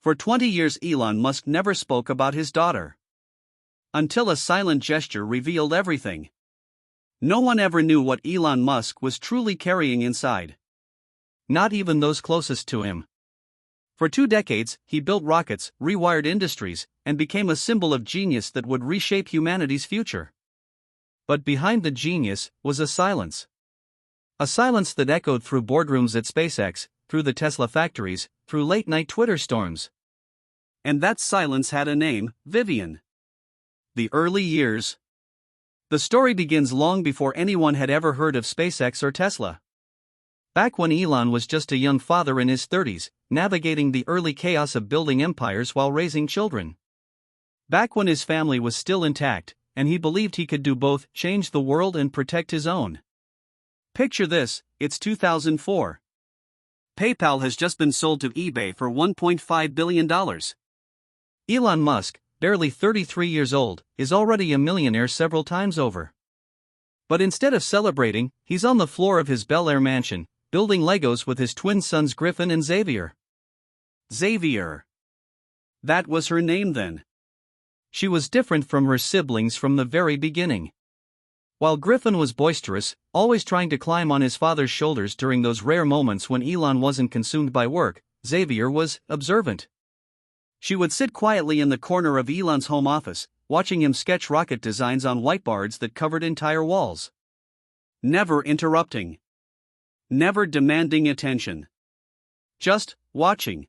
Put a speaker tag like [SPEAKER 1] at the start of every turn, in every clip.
[SPEAKER 1] For 20 years Elon Musk never spoke about his daughter. Until a silent gesture revealed everything. No one ever knew what Elon Musk was truly carrying inside. Not even those closest to him. For 2 decades, he built rockets, rewired industries, and became a symbol of genius that would reshape humanity's future. But behind the genius was a silence. A silence that echoed through boardrooms at SpaceX, through the Tesla factories, through late-night Twitter storms. And that silence had a name, Vivian. The early years. The story begins long before anyone had ever heard of SpaceX or Tesla. Back when Elon was just a young father in his 30s, navigating the early chaos of building empires while raising children. Back when his family was still intact, and he believed he could do both, change the world and protect his own. Picture this, it's 2004. PayPal has just been sold to eBay for $1.5 billion. Elon Musk, barely 33 years old, is already a millionaire several times over. But instead of celebrating, he's on the floor of his Bel Air mansion, building Legos with his twin sons Griffin and Xavier. Xavier. That was her name then. She was different from her siblings from the very beginning. While Griffin was boisterous, always trying to climb on his father's shoulders during those rare moments when Elon wasn't consumed by work, Xavier was observant. She would sit quietly in the corner of Elon's home office, watching him sketch rocket designs on whiteboards that covered entire walls. Never interrupting. Never demanding attention. Just watching.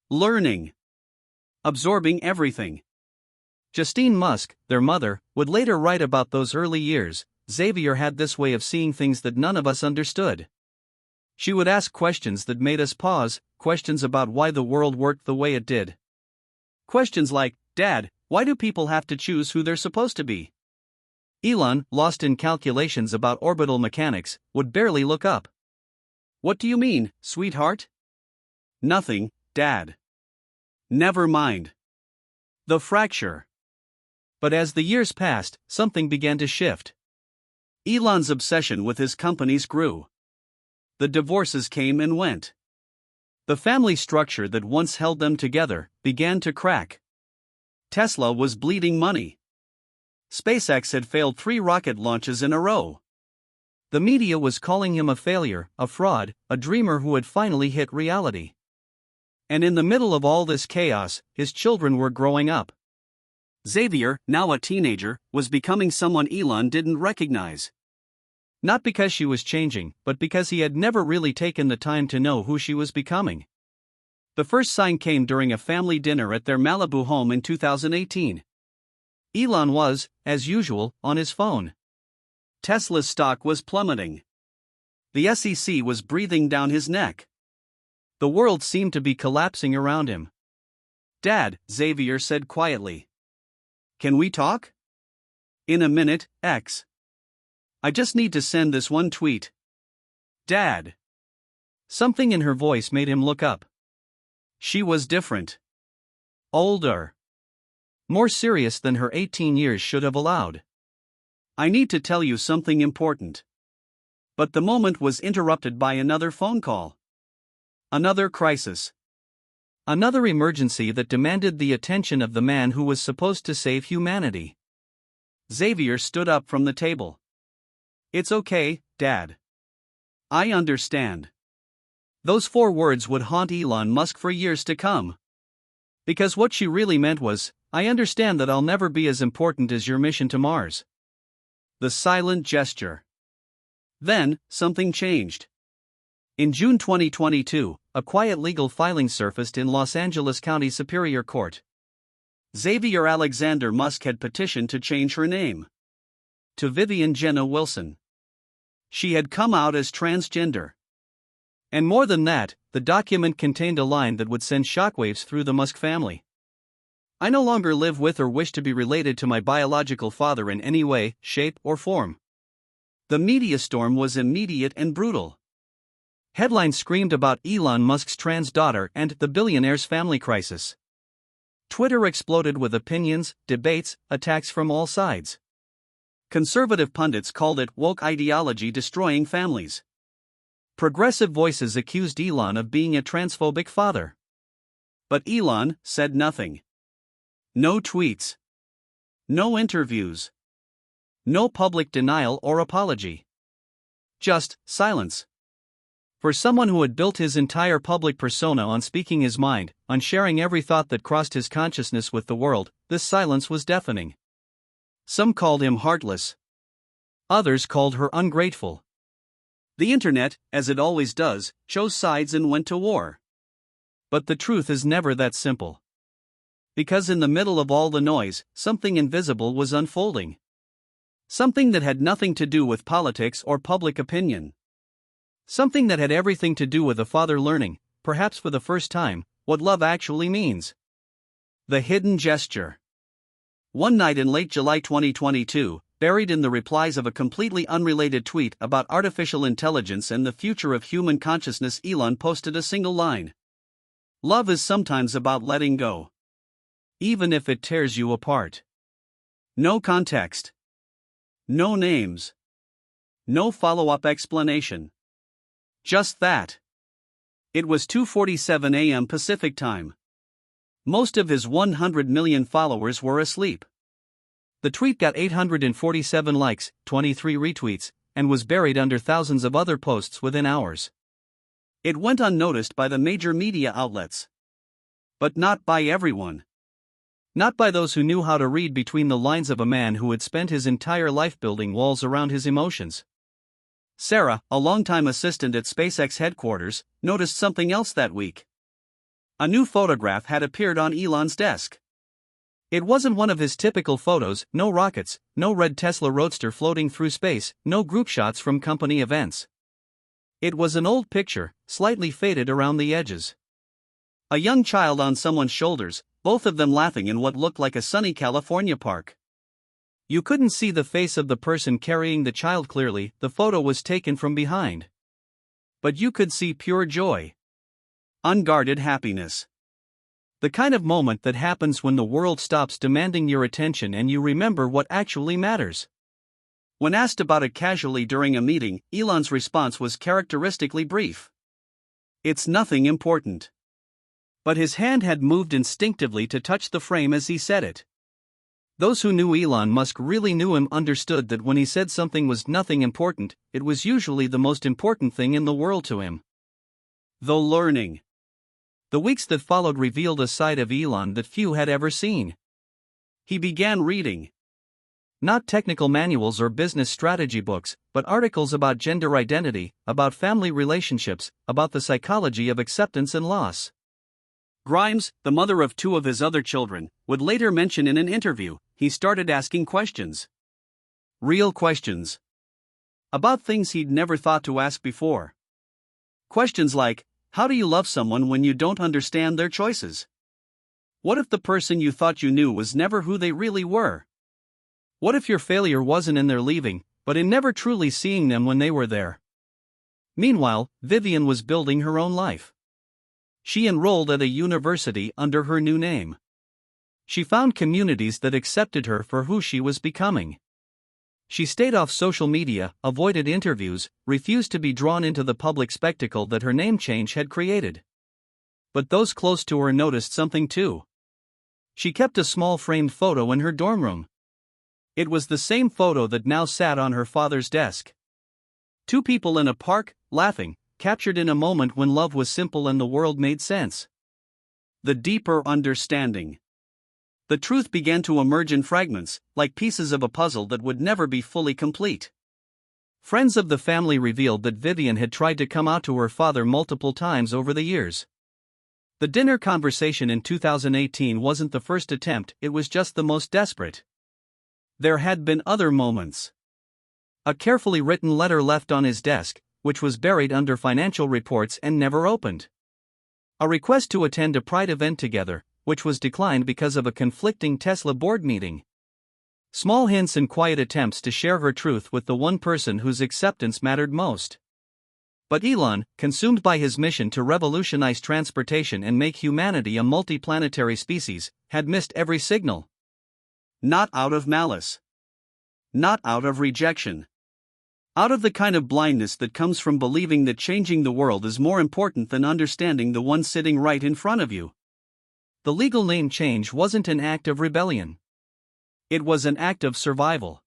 [SPEAKER 1] Learning. Absorbing everything. Justine Musk, their mother, would later write about those early years. Xavier had this way of seeing things that none of us understood. She would ask questions that made us pause, questions about why the world worked the way it did. Questions like, "Dad, why do people have to choose who they're supposed to be?" Elon, lost in calculations about orbital mechanics, would barely look up. "What do you mean, sweetheart?" "Nothing, Dad." "Never mind." The fracture. But as the years passed, something began to shift. Elon's obsession with his companies grew. The divorces came and went. The family structure that once held them together began to crack. Tesla was bleeding money. SpaceX had failed 3 rocket launches in a row. The media was calling him a failure, a fraud, a dreamer who had finally hit reality. And in the middle of all this chaos, his children were growing up. Xavier, now a teenager, was becoming someone Elon didn't recognize. Not because she was changing, but because he had never really taken the time to know who she was becoming. The first sign came during a family dinner at their Malibu home in 2018. Elon was, as usual, on his phone. Tesla's stock was plummeting. The SEC was breathing down his neck. The world seemed to be collapsing around him. "Dad," Xavier said quietly. "Can we talk?" "In a minute, X. I just need to send this one tweet." "Dad." Something in her voice made him look up. She was different. Older. More serious than her 18 years should have allowed. "I need to tell you something important." But the moment was interrupted by another phone call. Another crisis. Another emergency that demanded the attention of the man who was supposed to save humanity. Xavier stood up from the table. "It's okay, Dad. I understand." Those 4 words would haunt Elon Musk for years to come. Because what she really meant was, "I understand that I'll never be as important as your mission to Mars." The silent gesture. Then, something changed. In June 2022, a quiet legal filing surfaced in Los Angeles County Superior Court. Xavier Alexander Musk had petitioned to change her name to Vivian Jenna Wilson. She had come out as transgender. And more than that, the document contained a line that would send shockwaves through the Musk family. "I no longer live with or wish to be related to my biological father in any way, shape, or form." The media storm was immediate and brutal. Headlines screamed about Elon Musk's trans daughter and the billionaire's family crisis. Twitter exploded with opinions, debates, attacks from all sides. Conservative pundits called it woke ideology destroying families. Progressive voices accused Elon of being a transphobic father. But Elon said nothing. No tweets. No interviews. No public denial or apology. Just silence. For someone who had built his entire public persona on speaking his mind, on sharing every thought that crossed his consciousness with the world, this silence was deafening. Some called him heartless. Others called her ungrateful. The internet, as it always does, chose sides and went to war. But the truth is never that simple. Because in the middle of all the noise, something invisible was unfolding. Something that had nothing to do with politics or public opinion. Something that had everything to do with a father learning, perhaps for the first time, what love actually means. The hidden gesture. One night in late July 2022, buried in the replies of a completely unrelated tweet about artificial intelligence and the future of human consciousness, Elon posted a single line. Love is sometimes about letting go. Even if it tears you apart. No context. No names. No follow-up explanation. Just that. It was 2:47 a.m. Pacific time. Most of his 100 million followers were asleep. The tweet got 847 likes, 23 retweets, and was buried under thousands of other posts within hours. It went unnoticed by the major media outlets. But not by everyone. Not by those who knew how to read between the lines of a man who had spent his entire life building walls around his emotions. Sarah, a longtime assistant at SpaceX headquarters, noticed something else that week. A new photograph had appeared on Elon's desk. It wasn't one of his typical photos, no rockets, no red Tesla Roadster floating through space, no group shots from company events. It was an old picture, slightly faded around the edges. A young child on someone's shoulders, both of them laughing in what looked like a sunny California park. You couldn't see the face of the person carrying the child clearly, the photo was taken from behind. But you could see pure joy. Unguarded happiness. The kind of moment that happens when the world stops demanding your attention and you remember what actually matters. When asked about it casually during a meeting, Elon's response was characteristically brief. It's nothing important. But his hand had moved instinctively to touch the frame as he said it. Those who knew Elon Musk really knew him understood that when he said something was nothing important, it was usually the most important thing in the world to him. Though learning. The weeks that followed revealed a side of Elon that few had ever seen. He began reading. Not technical manuals or business strategy books, but articles about gender identity, about family relationships, about the psychology of acceptance and loss. Grimes, the mother of two of his other children, would later mention in an interview, he started asking questions. Real questions. About things he'd never thought to ask before. Questions like, how do you love someone when you don't understand their choices? What if the person you thought you knew was never who they really were? What if your failure wasn't in their leaving, but in never truly seeing them when they were there? Meanwhile, Vivian was building her own life. She enrolled at a university under her new name. She found communities that accepted her for who she was becoming. She stayed off social media, avoided interviews, refused to be drawn into the public spectacle that her name change had created. But those close to her noticed something too. She kept a small framed photo in her dorm room. It was the same photo that now sat on her father's desk. Two people in a park, laughing, captured in a moment when love was simple and the world made sense. The deeper understanding. The truth began to emerge in fragments, like pieces of a puzzle that would never be fully complete. Friends of the family revealed that Vivian had tried to come out to her father multiple times over the years. The dinner conversation in 2018 wasn't the first attempt, it was just the most desperate. There had been other moments. A carefully written letter left on his desk, which was buried under financial reports and never opened. A request to attend a Pride event together, which was declined because of a conflicting Tesla board meeting. Small hints and quiet attempts to share her truth with the one person whose acceptance mattered most. But Elon, consumed by his mission to revolutionize transportation and make humanity a multiplanetary species, had missed every signal. Not out of malice. Not out of rejection. Out of the kind of blindness that comes from believing that changing the world is more important than understanding the one sitting right in front of you. the legal name change wasn't an act of rebellion. It was an act of survival.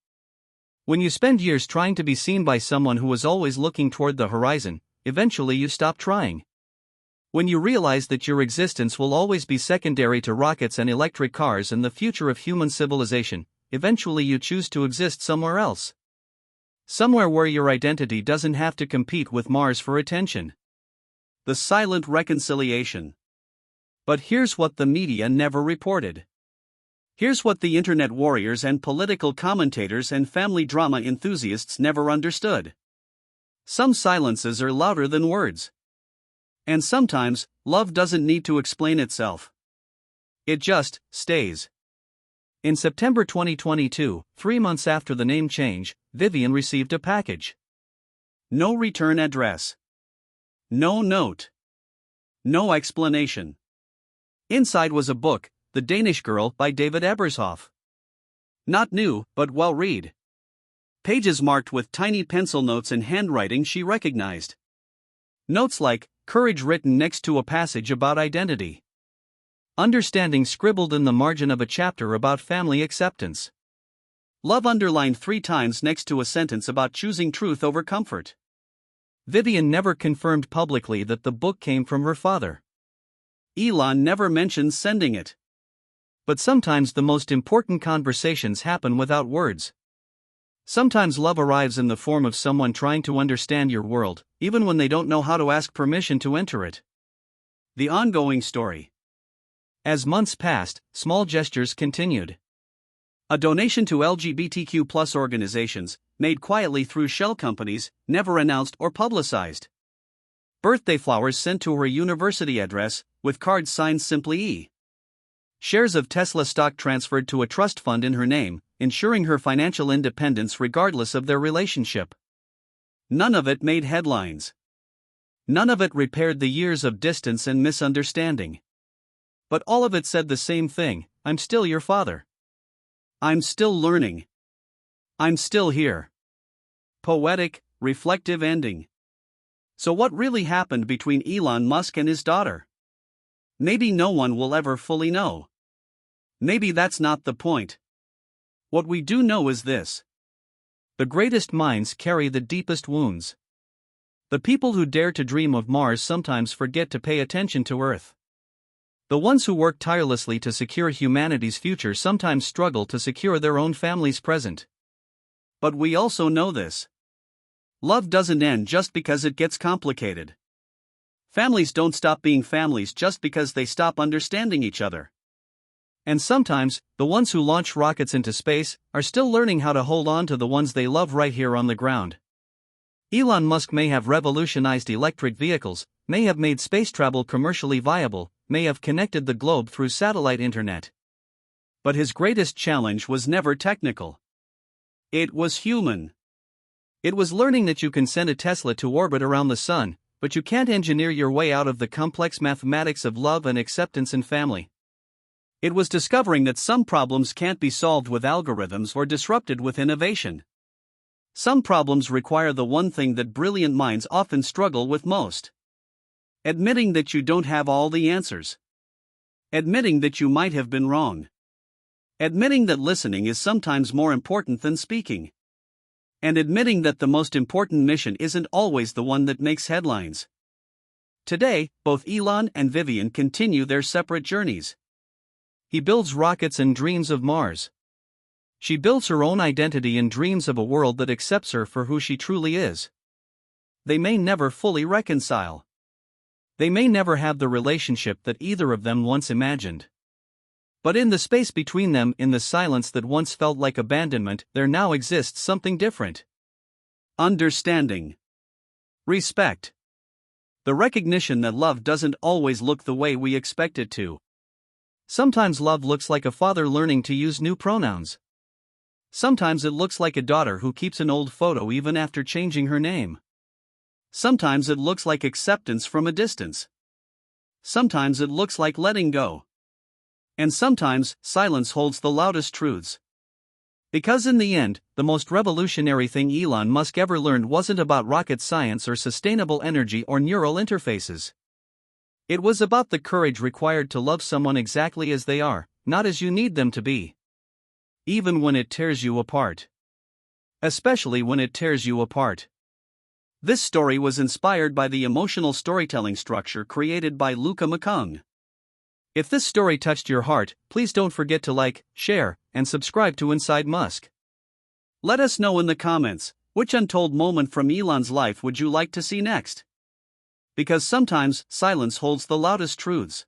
[SPEAKER 1] When you spend years trying to be seen by someone who was always looking toward the horizon, eventually you stop trying. When you realize that your existence will always be secondary to rockets and electric cars and the future of human civilization, eventually you choose to exist somewhere else. Somewhere where your identity doesn't have to compete with Mars for attention. The silent reconciliation. But here's what the media never reported. Here's what the internet warriors and political commentators and family drama enthusiasts never understood. Some silences are louder than words. And sometimes, love doesn't need to explain itself. It just stays. In September 2022, 3 months after the name change, Vivian received a package. No return address. No note. No explanation. Inside was a book, The Danish Girl by David Ebershoff. Not new, but well read. Pages marked with tiny pencil notes and handwriting she recognized. Notes like, courage written next to a passage about identity. Understanding scribbled in the margin of a chapter about family acceptance. Love underlined 3 times next to a sentence about choosing truth over comfort. Vivian never confirmed publicly that the book came from her father. Elon never mentions sending it. But sometimes the most important conversations happen without words. Sometimes love arrives in the form of someone trying to understand your world, even when they don't know how to ask permission to enter it. The ongoing story. As months passed, small gestures continued. A donation to LGBTQ+ organizations, made quietly through shell companies, never announced or publicized. Birthday flowers sent to her university address, with cards signed simply E. Shares of Tesla stock transferred to a trust fund in her name, ensuring her financial independence regardless of their relationship. None of it made headlines. None of it repaired the years of distance and misunderstanding. But all of it said the same thing: I'm still your father. I'm still learning. I'm still here. Poetic, reflective ending. So what really happened between Elon Musk and his daughter? Maybe no one will ever fully know. Maybe that's not the point. What we do know is this: the greatest minds carry the deepest wounds. The people who dare to dream of Mars sometimes forget to pay attention to Earth. The ones who work tirelessly to secure humanity's future sometimes struggle to secure their own family's present. But we also know this: love doesn't end just because it gets complicated. Families don't stop being families just because they stop understanding each other. And sometimes, the ones who launch rockets into space are still learning how to hold on to the ones they love right here on the ground. Elon Musk may have revolutionized electric vehicles, may have made space travel commercially viable, may have connected the globe through satellite internet. But his greatest challenge was never technical. It was human. It was learning that you can send a Tesla to orbit around the sun, but you can't engineer your way out of the complex mathematics of love and acceptance in family. It was discovering that some problems can't be solved with algorithms or disrupted with innovation. Some problems require the one thing that brilliant minds often struggle with most: admitting that you don't have all the answers. Admitting that you might have been wrong. Admitting that listening is sometimes more important than speaking. And admitting that the most important mission isn't always the one that makes headlines. Today, both Elon and Vivian continue their separate journeys. He builds rockets and dreams of Mars. She builds her own identity and dreams of a world that accepts her for who she truly is. They may never fully reconcile. They may never have the relationship that either of them once imagined. But in the space between them, in the silence that once felt like abandonment, there now exists something different. Understanding. Respect. The recognition that love doesn't always look the way we expect it to. Sometimes love looks like a father learning to use new pronouns. Sometimes it looks like a daughter who keeps an old photo even after changing her name. Sometimes it looks like acceptance from a distance. Sometimes it looks like letting go. And sometimes, silence holds the loudest truths. Because in the end, the most revolutionary thing Elon Musk ever learned wasn't about rocket science or sustainable energy or neural interfaces. It was about the courage required to love someone exactly as they are, not as you need them to be. Even when it tears you apart. Especially when it tears you apart. This story was inspired by the emotional storytelling structure created by Luca McCung. If this story touched your heart, please don't forget to like, share, and subscribe to Inside Musk. Let us know in the comments, which untold moment from Elon's life would you like to see next? Because sometimes silence holds the loudest truths.